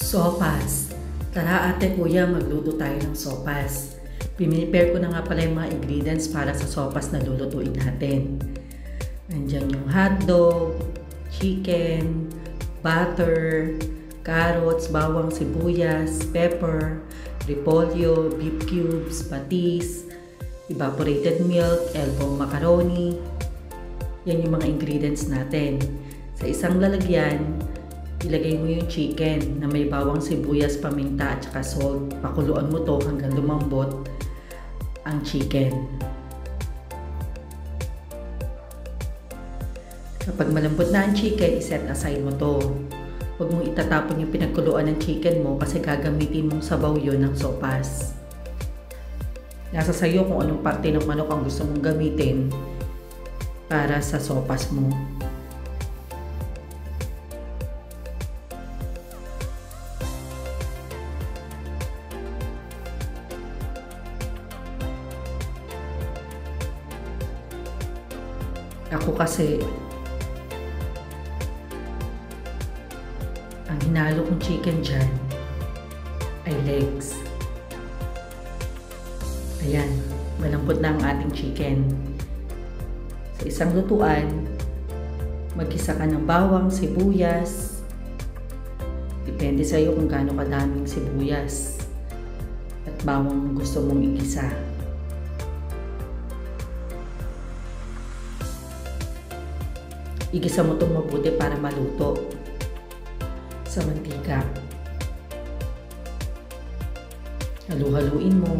Sopas. Tara ate kuya, magluto tayo ng sopas. Pinipare ko na nga pala yung mga ingredients para sa sopas na lulutuin natin. Nandyan yung hotdog, chicken, butter, carrots, bawang, sibuyas, pepper, repolyo, beef cubes, patis, evaporated milk, elbow macaroni. Yan yung mga ingredients natin. Sa isang lalagyan, ilagay mo yung chicken na may bawang, sibuyas, paminta at saka salt. Pakuluan mo to hanggang lumambot ang chicken. Kapag malambot na ang chicken, iset aside mo to. Huwag mong itatapon yung pinagkuluan ng chicken mo kasi gagamitin mong sabaw yun ng sopas. Nasa sayo kung anong parte ng manok ang gusto mong gamitin para sa sopas mo. Ako kasi, ang hinalo kong chicken dyan ay legs. Ayan, malambot na ang ating chicken. Sa isang lutuan, magkisa ka ng bawang, sibuyas. Depende sa iyo kung gaano kadaming sibuyas at bawang gusto mong igisa. Igisa mo itong mabuti para maluto sa mantika. Halu-haluin mo.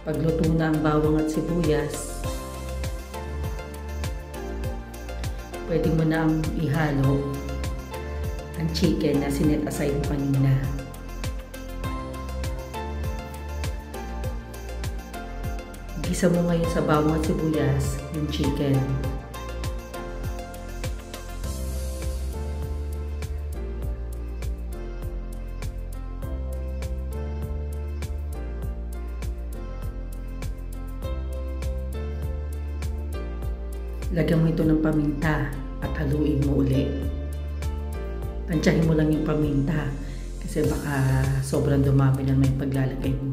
Pagluto na ang bawang at sibuyas, pwede mo na ang ihalo ang chicken na sinet aside mo kanina. Igisa mo ngayon sa bawang at sibuyas yung chicken. Lagyan mo ito ng paminta at haluin mo uli. Tansyahin mo lang yung paminta kasi baka sobrang dumami na may paglalagay mo.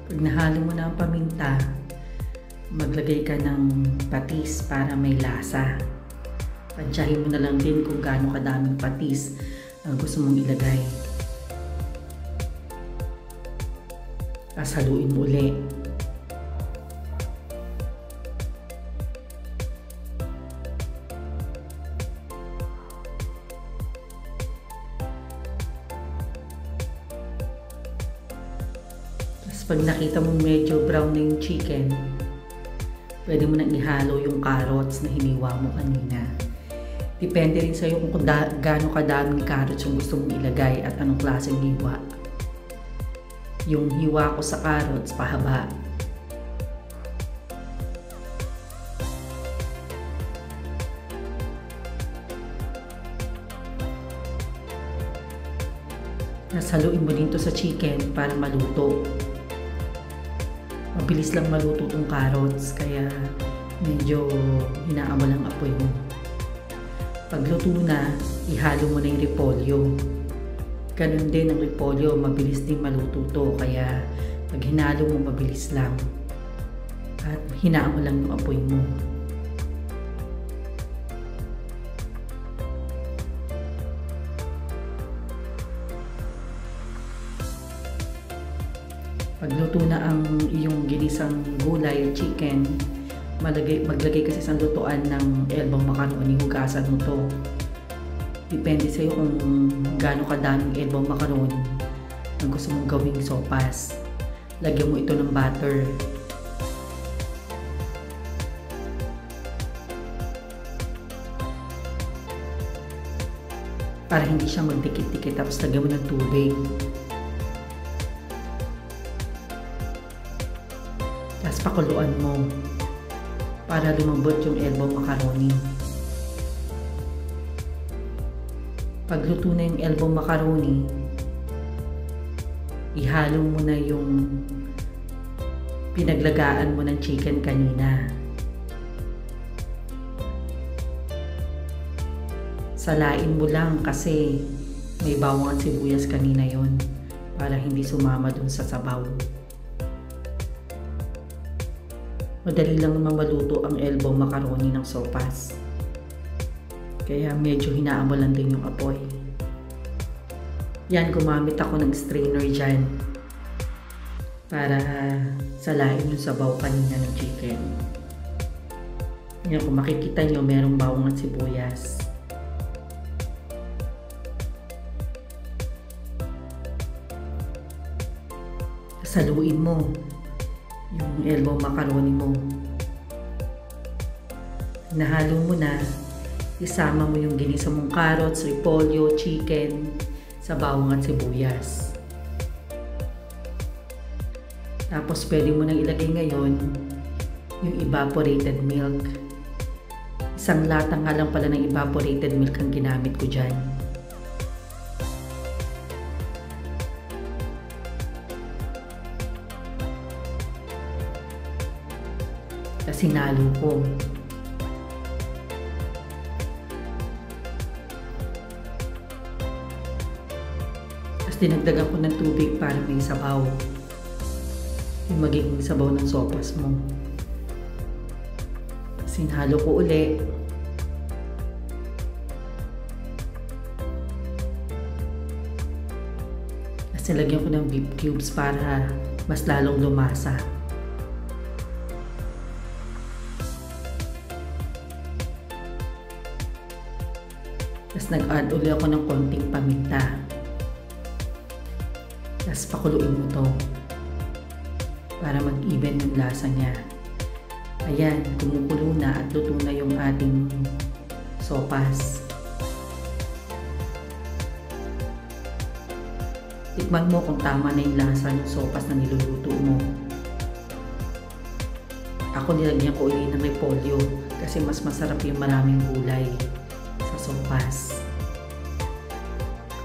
Pag nahalo mo na ang paminta, maglagay ka ng patis para may lasa. Tansyahin mo na lang din kung gaano kadaming patis ang gusto mong ilagay. Tapos haluin mo ulit. Tapos pag nakita mong medyo brown na yung chicken, pwede mo nang ihalo yung carrots na hiniwa mo kanina. Depende rin sa'yo kung gaano kadaming carrots yung gusto mong ilagay at anong klaseng hiwa. Yung hiwa ko sa carrots, pahaba. Nasaluin mo din to sa chicken para maluto. Mabilis lang maluto tong carrots, kaya medyo hinaan mo lang apoy mo. Pagluto na, ihalo mo na yung repolyo. Ganun din ang repolyo, mabilis din maluto to, kaya pag hinalo mo mabilis lang at hinaan mo lang yung apoy mo. Pagluto na ang iyong ginisang gulay at chicken, maglagay kasi sa lutuan ng elbow macaroni, hugasan mo to. Depende sa'yo kung gaano kadaming elbow macaroni ang gusto mong gawing sopas. Lagyan mo ito ng butter. Para hindi siya magdikit-dikit, tapos lagyan mo ng tubig. Tapos pakuluan mo para lumambot yung elbow macaroni. Pagluto na yung elbow macaroni, ihalo mo na yung pinaglagaan mo ng chicken kanina. Salain mo lang kasi may bawang at sibuyas kanina yon para hindi sumama dun sa sabaw. Madali lang naman maluto ang elbow macaroni ng sopas. Kaya medyo hinaan mo lang din yung apoy. Yan, gumamit ako ng strainer dyan para salain yung sabaw kanina ng chicken. Yan, kung makikita nyo, merong bawang at sibuyas. Saluin mo yung elbow macaroni mo. Nahalo mo na, isama mo yung ginisa mong carrots, repolyo, chicken sa bawang at sibuyas. Tapos pwede mo nang ilagay ngayon yung evaporated milk. Isang lata nga lang pala ng evaporated milk ang ginamit ko dyan. Kasi nalo ko. Tapos dinagdagan ko ng tubig para may sabaw. Yung magiging sabaw ng sopas mo. Sinhalo ko uli. Tapos nilagyan ko ng beef cubes para mas lalong lumasa. Tapos nag-add uli ako ng konting paminta. Tapos pakuluin mo to para mag-even yung lasa niya. Ayan, kumukulo na at luto na yung ating sopas. Tikman mo kung tama na yung lasa ng sopas na niluluto mo. Ako nilagyan ko uli ng repolyo kasi mas masarap yung maraming gulay sa sopas.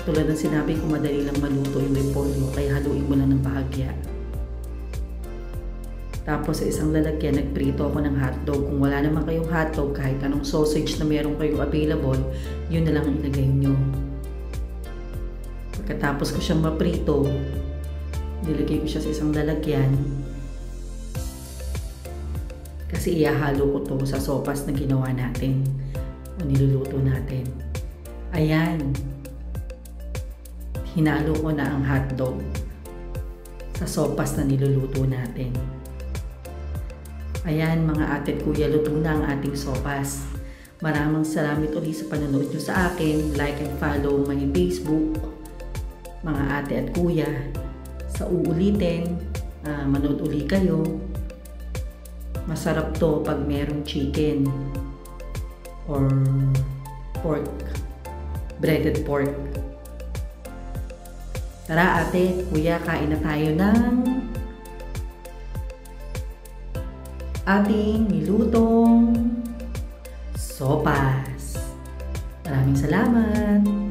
Tulad ng sinabi ko, madali lang maluto yung repolyo kaya haluin mo lang ng bahagya. Tapos sa isang lalagyan, nagprito ako ng hotdog. Kung wala naman kayong hotdog, kahit anong sausage na meron kayong available, yun na lang ang ilagay nyo. Pagkatapos ko siyang maprito, nilagay ko siya sa isang lalagyan. Kasi ihahalo ko to sa sopas na ginawa natin o niluluto natin. Ayan. Hinalo ko na ang hotdog sa sopas na niluluto natin. Ayan mga ate at kuya, luto na ang ating sopas. Maraming salamat ulit sa panonood nyo sa akin. Like and follow my Facebook, mga ate at kuya. Sa uulitin, manood uli kayo. Masarap to pag merong chicken or pork, breaded pork. Tara ate, kuya, kain na tayo ng ating nilutong sopas. Maraming salamat!